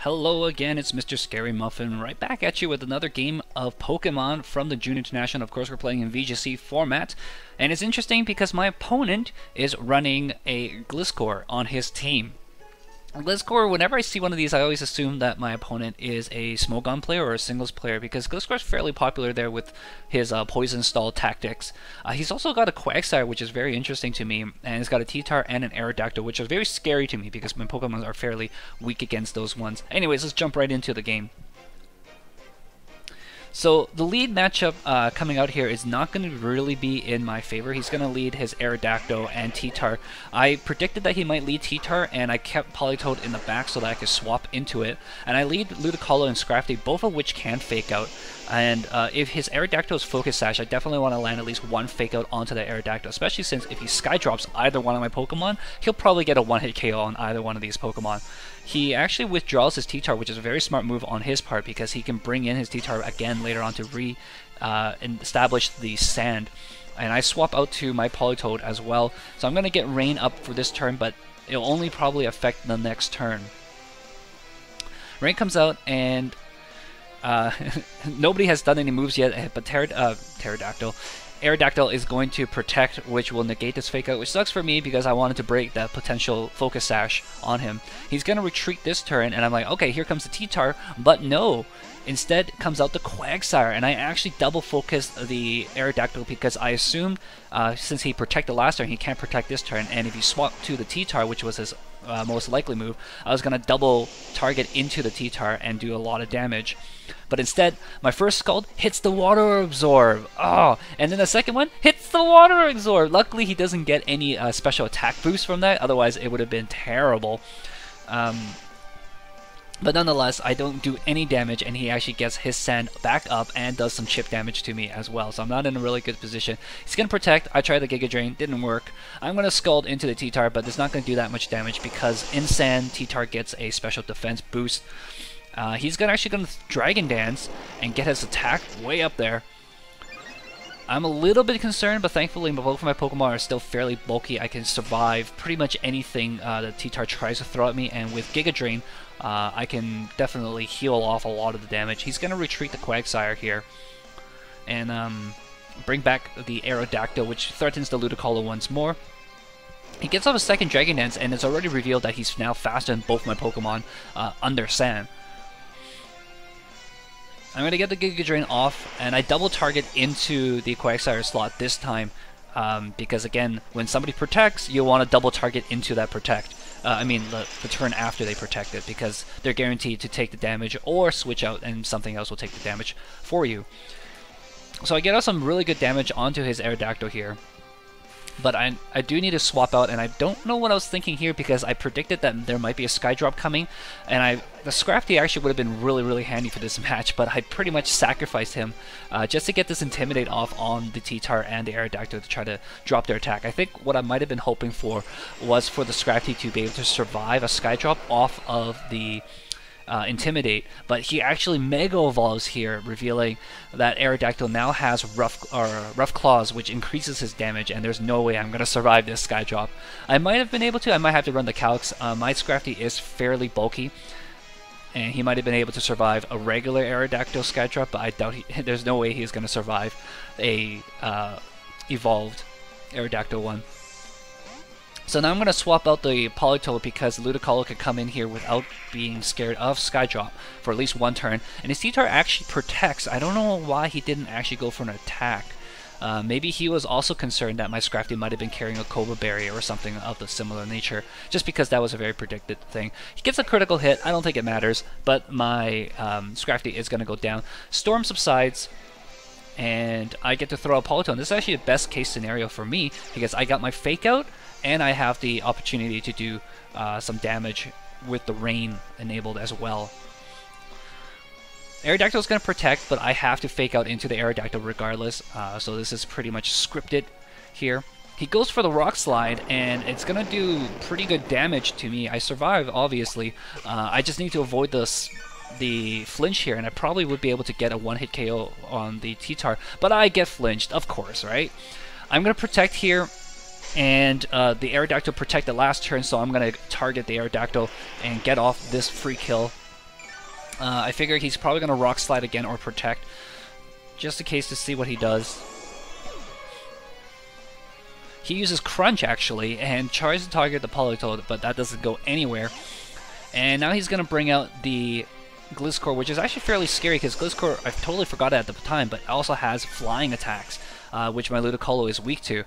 Hello again, it's Mr. Scary Muffin right back at you with another game of Pokemon from the June International. Of course, we're playing in VGC format, and it's interesting because my opponent is running a Gliscor on his team. Gliscor, whenever I see one of these, I always assume that my opponent is a Smogon player or a singles player because Gliscor is fairly popular there with his poison stall tactics. He's also got a Quagsire, which is very interesting to me, and he's got a T-Tar and an Aerodactyl, which is very scary to me because my Pokemon are fairly weak against those ones. Anyways, let's jump right into the game. So the lead matchup coming out here is not going to really be in my favor. He's going to lead his Aerodactyl and T-Tar. I predicted that he might lead T-Tar, and I kept Politoed in the back so that I could swap into it. And I lead Ludicolo and Scrafty, both of which can fake out. And if his Aerodactyl is Focus Sash, I definitely want to land at least one fake out onto the Aerodactyl, especially since if he Sky Drops either one of my Pokemon, he'll probably get a one-hit KO on either one of these Pokemon. He actually withdraws his T-Tar, which is a very smart move on his part because he can bring in his T-Tar again later on to establish the Sand. And I swap out to my Politoed as well, so I'm going to get Rain up for this turn, but it'll only probably affect the next turn. Rain comes out and nobody has done any moves yet, but Aerodactyl is going to Protect, which will negate this Fake Out, which sucks for me because I wanted to break that potential Focus Sash on him. He's going to retreat this turn, and I'm like, okay, here comes the T-Tar, but no. Instead comes out the Quagsire, and I actually double focused the Aerodactyl because I assumed since he protected last turn, he can't protect this turn, and if he swapped to the T-Tar, which was his most likely move, I was going to double target into the T-Tar and do a lot of damage. But instead, my first Scald hits the Water Absorb. Oh, and then the second one hits the Water Absorb. Luckily, he doesn't get any special attack boost from that. Otherwise, it would have been terrible. But nonetheless, I don't do any damage, and he actually gets his Sand back up and does some chip damage to me as well. So I'm not in a really good position. He's going to Protect. I tried the Giga Drain. Didn't work. I'm going to Scald into the T-Tar, but it's not going to do that much damage because in Sand, T-Tar gets a special defense boost. He's actually going to Dragon Dance and get his attack way up there. I'm a little bit concerned, but thankfully both of my Pokemon are still fairly bulky. I can survive pretty much anything that T-Tar tries to throw at me, and with Giga Drain, I can definitely heal off a lot of the damage. He's going to retreat the Quagsire here and bring back the Aerodactyl, which threatens the Ludicolo once more. He gets off a second Dragon Dance, and it's already revealed that he's now faster than both my Pokemon under Sand. I'm going to get the Giga Drain off, and I double target into the Quagsire slot this time because, again, when somebody protects, you want to double target into that Protect. The turn after they protect it, because they're guaranteed to take the damage or switch out and something else will take the damage for you. So I get out some really good damage onto his Aerodactyl here. But I do need to swap out, and I don't know what I was thinking here because I predicted that there might be a Sky Drop coming, and the Scrafty actually would have been really, really handy for this match, but I pretty much sacrificed him just to get this Intimidate off on the T-Tar and the Aerodactyl to try to drop their attack. I think what I might have been hoping for was for the Scrafty to be able to survive a Sky Drop off of the Intimidate, but he actually Mega Evolves here, revealing that Aerodactyl now has Rough Claws, which increases his damage, and there's no way I'm going to survive this Sky Drop. I might have been able to. I might have to run the Calx. My Scrafty is fairly bulky, and he might have been able to survive a regular Aerodactyl Sky Drop, but I doubt there's no way he's going to survive a evolved Aerodactyl one. So now I'm going to swap out the Politoed because Ludicolo could come in here without being scared of Sky Drop for at least one turn. And his T-Tar actually protects. I don't know why he didn't actually go for an attack. Maybe he was also concerned that my Scrafty might have been carrying a Cobra Berry or something of the similar nature, just because that was a very predicted thing. He gets a critical hit. I don't think it matters, but my Scrafty is going to go down. Storm subsides, and I get to throw a Politoed. This is actually the best case scenario for me because I got my Fake Out, and I have the opportunity to do some damage with the Rain enabled as well. Aerodactyl is going to Protect, but I have to Fake Out into the Aerodactyl regardless, so this is pretty much scripted here. He goes for the Rock Slide, and it's going to do pretty good damage to me. I survive, obviously. I just need to avoid the flinch here, and I probably would be able to get a one-hit KO on the T-Tar, but I get flinched, of course, right? I'm going to Protect here, and the Aerodactyl protected last turn, so I'm going to target the Aerodactyl and get off this free kill I figure he's probably going to Rock Slide again or Protect, just in case to see what he does. He uses Crunch actually, and tries to target the Politoed, but that doesn't go anywhere. And now he's going to bring out the Gliscor, which is actually fairly scary, because Gliscor, I totally forgot it at the time, but also has flying attacks, which my Ludicolo is weak to.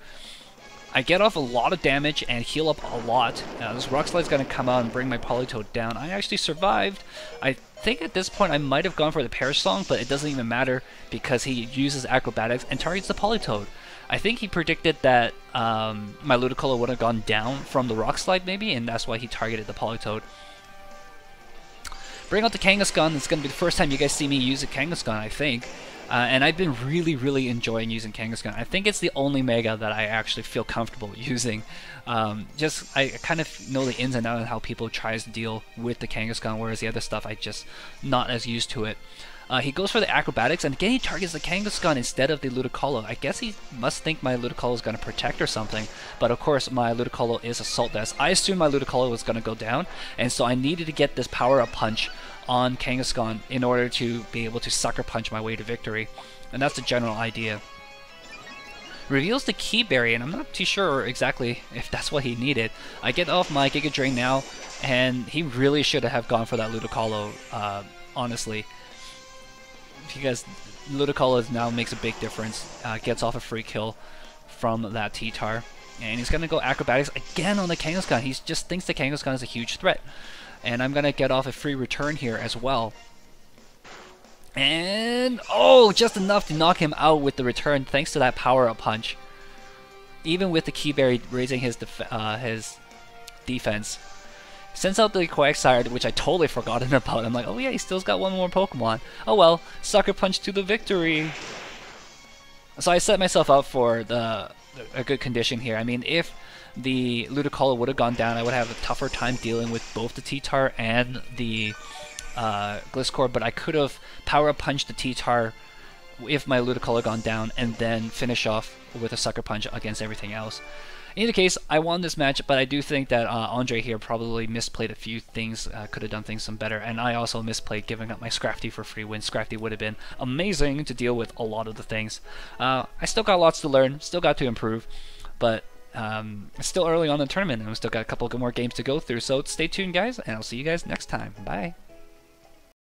I get off a lot of damage and heal up a lot. This Rock Slide's going to come out and bring my Politoed down. I actually survived. I think at this point I might have gone for the Perish Song, but it doesn't even matter because he uses Acrobatics and targets the Politoed. I think he predicted that my Ludicolo would have gone down from the Rock Slide maybe, and that's why he targeted the Politoed. Bring out the Kangaskhan. It's going to be the first time you guys see me use a Kangaskhan, I think. And I've been really enjoying using Kangaskhan. I think it's the only Mega that I actually feel comfortable using. I kind of know the ins and outs of how people tries to deal with the Kangaskhan, whereas the other stuff I just not as used to it. He goes for the Acrobatics, and again he targets the Kangaskhan instead of the Ludicolo. I guess he must think my Ludicolo is going to protect or something, but of course my Ludicolo is Assault Vest. I assumed my Ludicolo was going to go down, and so I needed to get this Power-Up Punch on Kangaskhan in order to be able to Sucker Punch my way to victory, and that's the general idea. Reveals the Key Berry, and I'm not too sure exactly if that's what he needed. I get off my Giga Drain now, and he really should have gone for that Ludicolo, honestly. Because Ludicolo now makes a big difference, gets off a free kill from that T-Tar. And he's going to go Acrobatics again on the Kangaskhan. He just thinks the Kangaskhan is a huge threat. And I'm going to get off a free return here as well. And, oh, just enough to knock him out with the return thanks to that Power-Up Punch. Even with the Keyberry raising his defense. Sends out the Quagsire, which I totally forgotten about. I'm like, oh yeah, he still's got one more Pokemon. Oh well, Sucker Punch to the victory. So I set myself up for a good condition here. I mean, if the Ludicolo would have gone down, I would have a tougher time dealing with both the T-Tar and the Gliscor, but I could have Power Punched the T-Tar if my Ludicolo had gone down, and then finish off with a Sucker Punch against everything else. In either case, I won this match, but I do think that Andre here probably misplayed a few things, could have done things some better, and I also misplayed giving up my Scrafty for free when Scrafty would have been amazing to deal with a lot of the things. I still got lots to learn, still got to improve, but it's still early on in the tournament, and we still got a couple more games to go through, so stay tuned guys, and I'll see you guys next time. Bye!